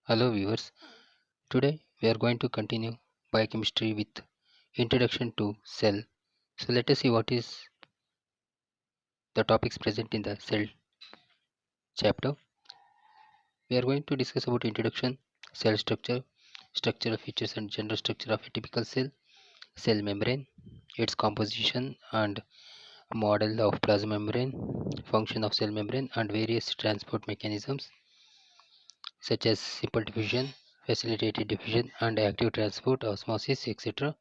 Hello viewers, today we are going to continue biochemistry with introduction to cell. So let us see what is the topics present in the cell chapter. We are going to discuss about introduction, cell structure, structural features and general structure of a typical cell membrane, its composition and model of plasma membrane, function of cell membrane and various transport mechanisms such as simple diffusion, facilitated diffusion and active transport, osmosis, etc.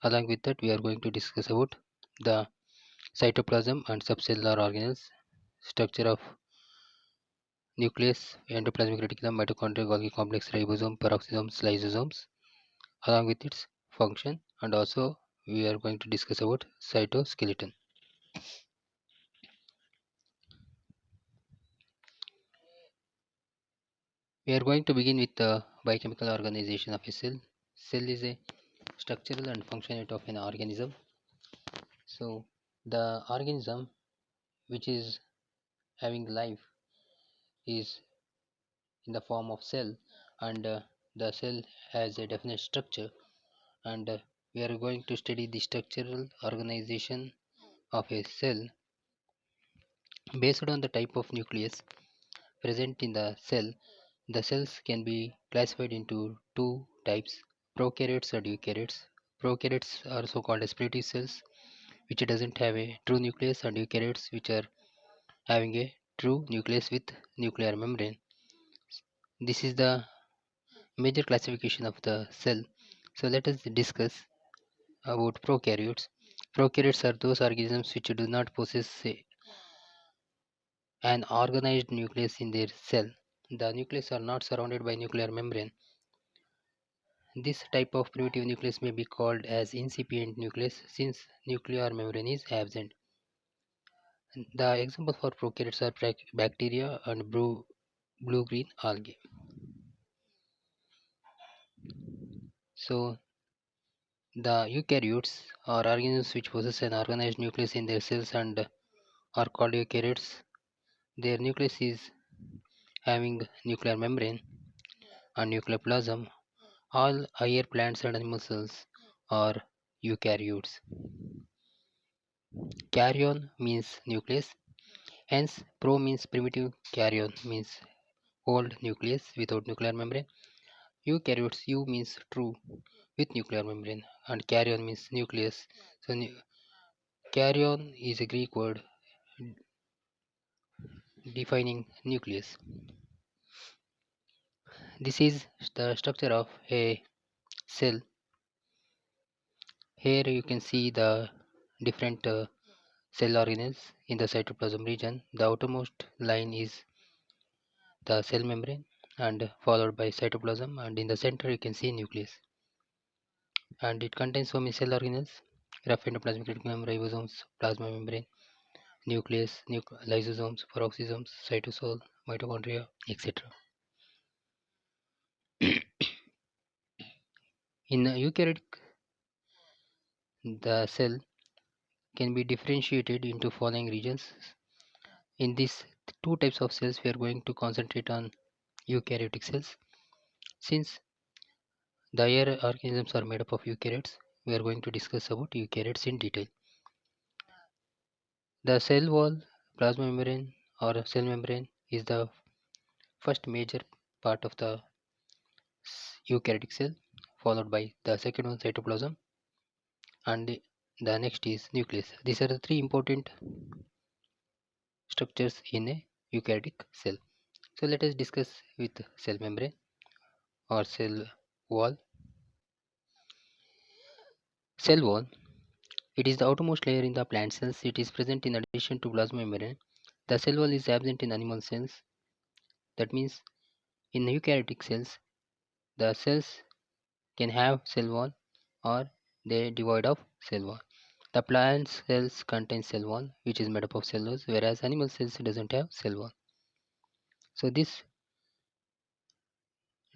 Along with that, we are going to discuss about the cytoplasm and subcellular organelles, structure of nucleus, endoplasmic reticulum, mitochondria, Golgi complex, ribosome, peroxisomes, lysosomes, along with its function, and also we are going to discuss about cytoskeleton. We are going to begin with the biochemical organization of a cell. Cell is a structural and functional unit of an organism. So, the organism which is having life is in the form of cell, and the cell has a definite structure, and we are going to study the structural organization of a cell based on the type of nucleus present in the cell. The cells can be classified into two types: prokaryotes and eukaryotes. Prokaryotes are so called as primitive cells which doesn't have a true nucleus, and eukaryotes which are having a true nucleus with nuclear membrane. This is the major classification of the cell. So let us discuss about prokaryotes. Prokaryotes are those organisms which do not possess an organized nucleus in their cell. The nucleus are not surrounded by nuclear membrane. This type of primitive nucleus may be called as incipient nucleus since nuclear membrane is absent. The examples for prokaryotes are bacteria and blue-green algae. So the eukaryotes are organisms which possess an organized nucleus in their cells and are called eukaryotes. Their nucleus is having nuclear membrane and nuclear plasm. All higher plants and animal cells are eukaryotes. Karyon means nucleus, hence pro means primitive, karyon means old nucleus without nuclear membrane. Eukaryotes, U means true with nuclear membrane, and karyon means nucleus. So karyon is a Greek word defining nucleus. This is the structure of a cell. Here you can see the different cell organelles in the cytoplasm region. The outermost line is the cell membrane and followed by cytoplasm, and in the center you can see nucleus, and it contains so many cell organelles: rough endoplasmic reticulum, ribosomes, plasma membrane, nucleus, lysosomes, peroxisomes, cytosol, mitochondria, etc. In eukaryotic, the cell can be differentiated into following regions. In these two types of cells, we are going to concentrate on eukaryotic cells. Since the higher organisms are made up of eukaryotes, we are going to discuss about eukaryotes in detail. The cell wall, plasma membrane or cell membrane is the first major part of the eukaryotic cell, followed by the second one cytoplasm, and the next is nucleus. These are the three important structures in a eukaryotic cell. So let us discuss with cell membrane or cell wall. Cell wall, it is the outermost layer in the plant cells. It is present in addition to plasma membrane. The cell wall is absent in animal cells. That means in eukaryotic cells, the cells can have cell wall or they devoid of cell wall. The plant cells contain cell wall which is made up of cellulose, whereas animal cells doesn't have cell wall. So this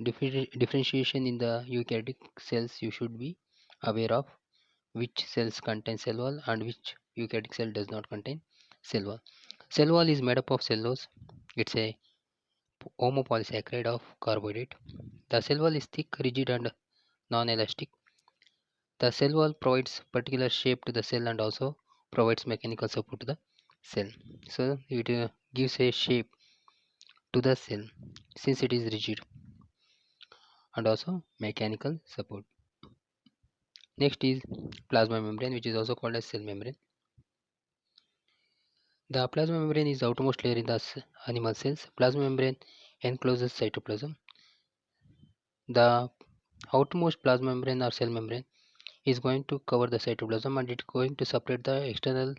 differentiation in the eukaryotic cells, you should be aware of which cells contain cell wall and which eukaryotic cell does not contain cell wall. Cell wall is made up of cellulose. It's a homopolysaccharide of carbohydrate. The cell wall is thick, rigid, and non-elastic. The cell wall provides particular shape to the cell and also provides mechanical support to the cell. So it gives a shape to the cell since it is rigid and also mechanical support. Next is plasma membrane, which is also called as cell membrane. The plasma membrane is the outermost layer in the animal cells. Plasma membrane encloses cytoplasm. The outermost plasma membrane or cell membrane is going to cover the cytoplasm and it's going to separate the external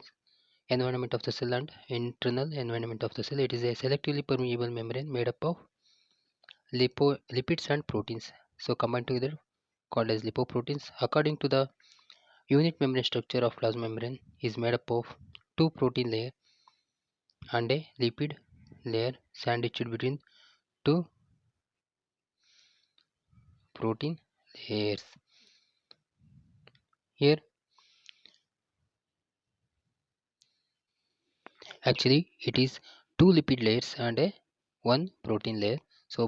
environment of the cell and internal environment of the cell. It is a selectively permeable membrane made up of lipids and proteins. So combined together called as lipoproteins. According to the unit membrane structure of plasma membrane is made up of two protein layer and a lipid layer sandwiched between two protein layers. Here actually it is two lipid layers and a one protein layer. So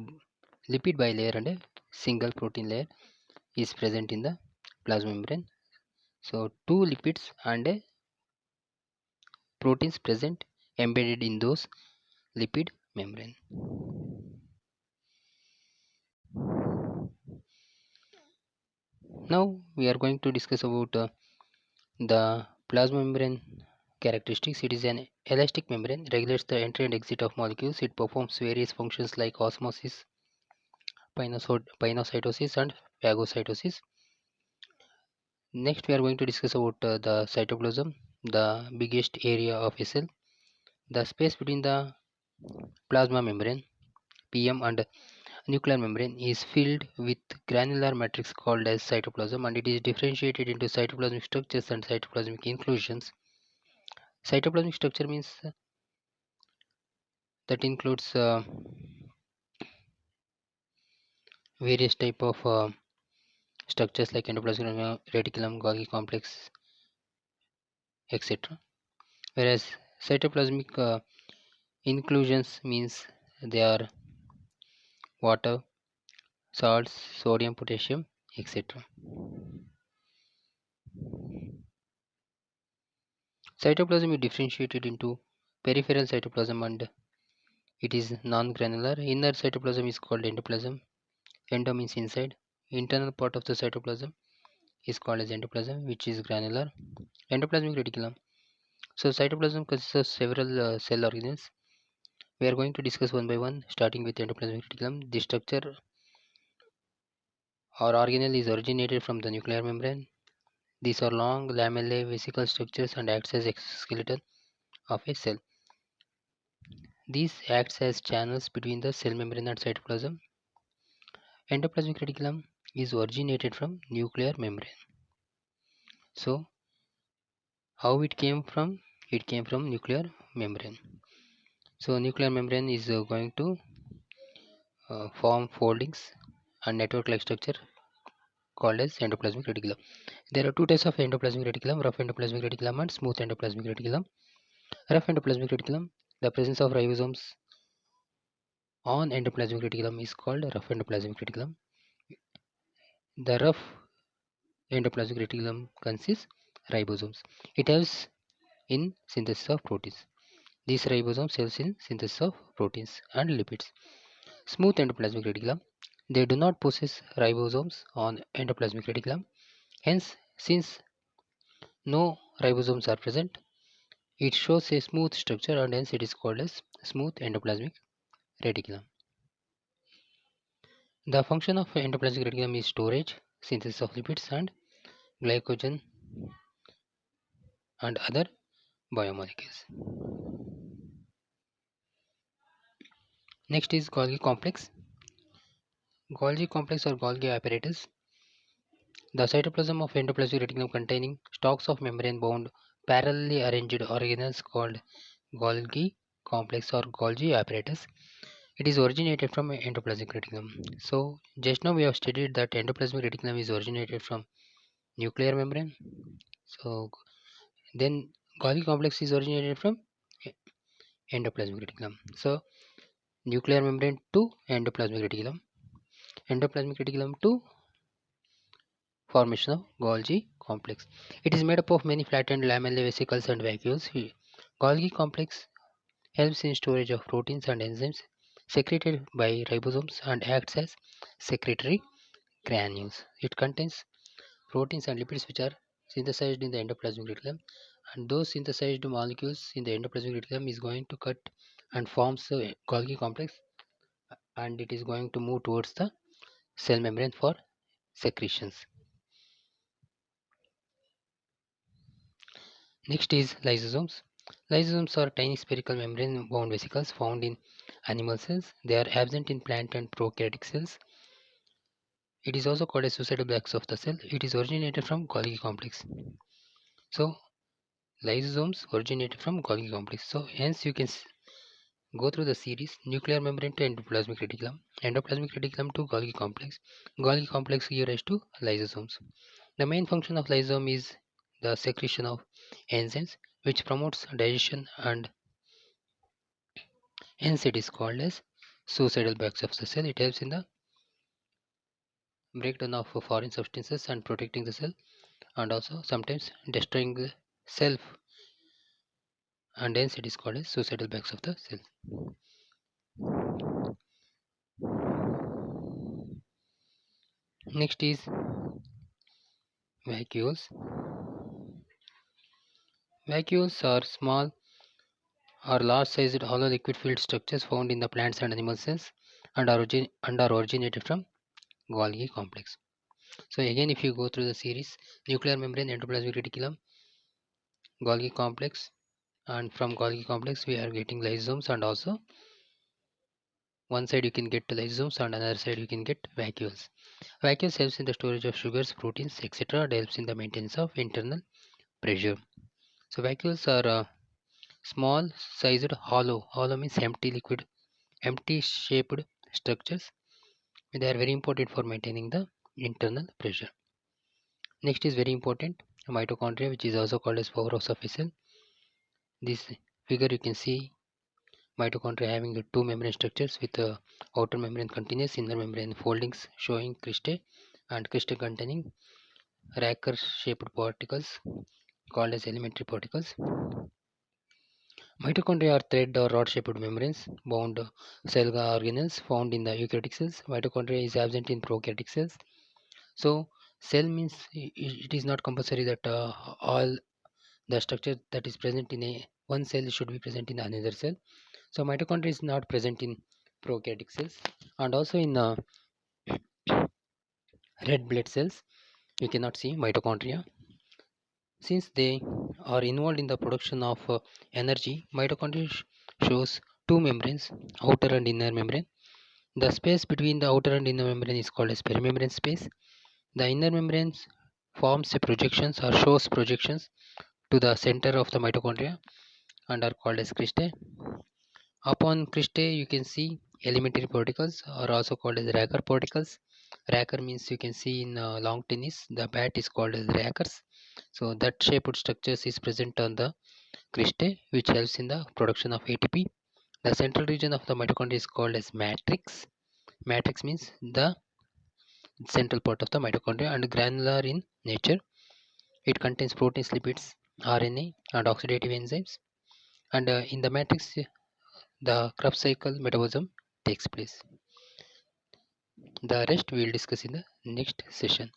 lipid bilayer and a single protein layer is present in the plasma membrane. So two lipids and a proteins present embedded in those lipid membrane. Now we are going to discuss about the plasma membrane characteristics. It is an elastic membrane, regulates the entry and exit of molecules. It performs various functions like osmosis, pinocytosis, and phagocytosis. Next, we are going to discuss about the cytoplasm, the biggest area of a cell. The space between the plasma membrane (PM) and nuclear membrane is filled with granular matrix called as cytoplasm, and it is differentiated into cytoplasmic structures and cytoplasmic inclusions. Cytoplasmic structure means that includes various type of structures like endoplasmic reticulum, Golgi complex, etc. Whereas cytoplasmic inclusions means they are water, salts, sodium, potassium, etc. Cytoplasm is differentiated into peripheral cytoplasm and it is non-granular. Inner cytoplasm is called endoplasm. Endo means inside. Internal part of the cytoplasm is called as endoplasm, which is granular. Endoplasmic reticulum. So cytoplasm consists of several cell organelles. We are going to discuss one by one, starting with endoplasmic reticulum. The structure or organelle is originated from the nuclear membrane. These are long lamellae vesicle structures and acts as exoskeleton of a cell. These acts as channels between the cell membrane and cytoplasm. Endoplasmic reticulum is originated from nuclear membrane. So how it came from? It came from nuclear membrane. So nuclear membrane is going to form foldings and network-like structure called as endoplasmic reticulum. There are two types of endoplasmic reticulum: rough endoplasmic reticulum and smooth endoplasmic reticulum. Rough endoplasmic reticulum, the presence of ribosomes on endoplasmic reticulum is called rough endoplasmic reticulum. The rough endoplasmic reticulum consists ribosomes. It helps in synthesis of proteins. These ribosomes helps in synthesis of proteins and lipids. Smooth endoplasmic reticulum, they do not possess ribosomes on endoplasmic reticulum. Hence, since no ribosomes are present, it shows a smooth structure and hence it is called as smooth endoplasmic reticulum. The function of endoplasmic reticulum is storage, synthesis of lipids and glycogen and other biomolecules. Next is Golgi complex. Golgi complex or Golgi apparatus. The cytoplasm of endoplasmic reticulum containing stalks of membrane-bound parallelly arranged organelles called Golgi complex or Golgi apparatus. It is originated from endoplasmic reticulum. So just now we have studied that endoplasmic reticulum is originated from nuclear membrane. So then Golgi complex is originated from endoplasmic reticulum. So nuclear membrane to endoplasmic reticulum, endoplasmic reticulum to formation of Golgi complex. It is made up of many flattened lamellar vesicles and vacuoles. Golgi complex helps in storage of proteins and enzymes secreted by ribosomes and acts as secretory granules. It contains proteins and lipids which are synthesized in the endoplasmic reticulum, and those synthesized molecules in the endoplasmic reticulum is going to cut and forms the Golgi complex, and it is going to move towards the cell membrane for secretions. Next is lysosomes. Lysosomes are tiny spherical membrane bound vesicles found in animal cells. They are absent in plant and prokaryotic cells. It is also called as suicidal bags of the cell. It is originated from Golgi complex. So lysosomes originated from Golgi complex. So hence you can go through the series: nuclear membrane to endoplasmic reticulum, endoplasmic reticulum to Golgi complex give rise to lysosomes. The main function of lysosome is the secretion of enzymes which promotes digestion, and hence it is called as suicidal bags of the cell. It helps in the breakdown of foreign substances and protecting the cell, and also sometimes destroying the self, and hence it is called as suicidal bags of the cell. Next is vacuoles. Vacuoles are small or large-sized hollow liquid filled structures found in the plants and animal cells, and are originated from Golgi complex. So again, if you go through the series: nuclear membrane, endoplasmic reticulum, Golgi complex, and from Golgi complex we are getting lysosomes, and also one side you can get lysosomes and another side you can get vacuoles. Vacuoles helps in the storage of sugars, proteins, etc. It helps in the maintenance of internal pressure. So vacuoles are small sized hollow means empty shaped structures. They are very important for maintaining the internal pressure. Next is very important, mitochondria, which is also called as powerhouse of a cell. This figure you can see mitochondria having the two membrane structures with outer membrane continuous, inner membrane foldings showing cristae, and cristae containing racer shaped particles called as elementary particles. Mitochondria are thread or rod shaped membranes bound cell organelles found in the eukaryotic cells. Mitochondria is absent in prokaryotic cells. So cell means it is not compulsory that all the structure that is present in a one cell should be present in another cell. So mitochondria is not present in prokaryotic cells, and also in red blood cells you cannot see mitochondria. Since they are involved in the production of energy, mitochondria shows two membranes, outer and inner membrane. The space between the outer and inner membrane is called as perimembrane space. The inner membrane forms a projections or shows projections to the center of the mitochondria and are called as cristae. Upon cristae, you can see elementary particles are also called as racer particles. Racer means you can see in long tennis, the bat is called as racers. So that shaped structures is present on the cristae, which helps in the production of ATP. The central region of the mitochondria is called as matrix. Matrix means the central part of the mitochondria, and granular in nature. It contains proteins, lipids, RNA, and oxidative enzymes. And in the matrix, the Krebs cycle metabolism takes place. The rest we will discuss in the next session.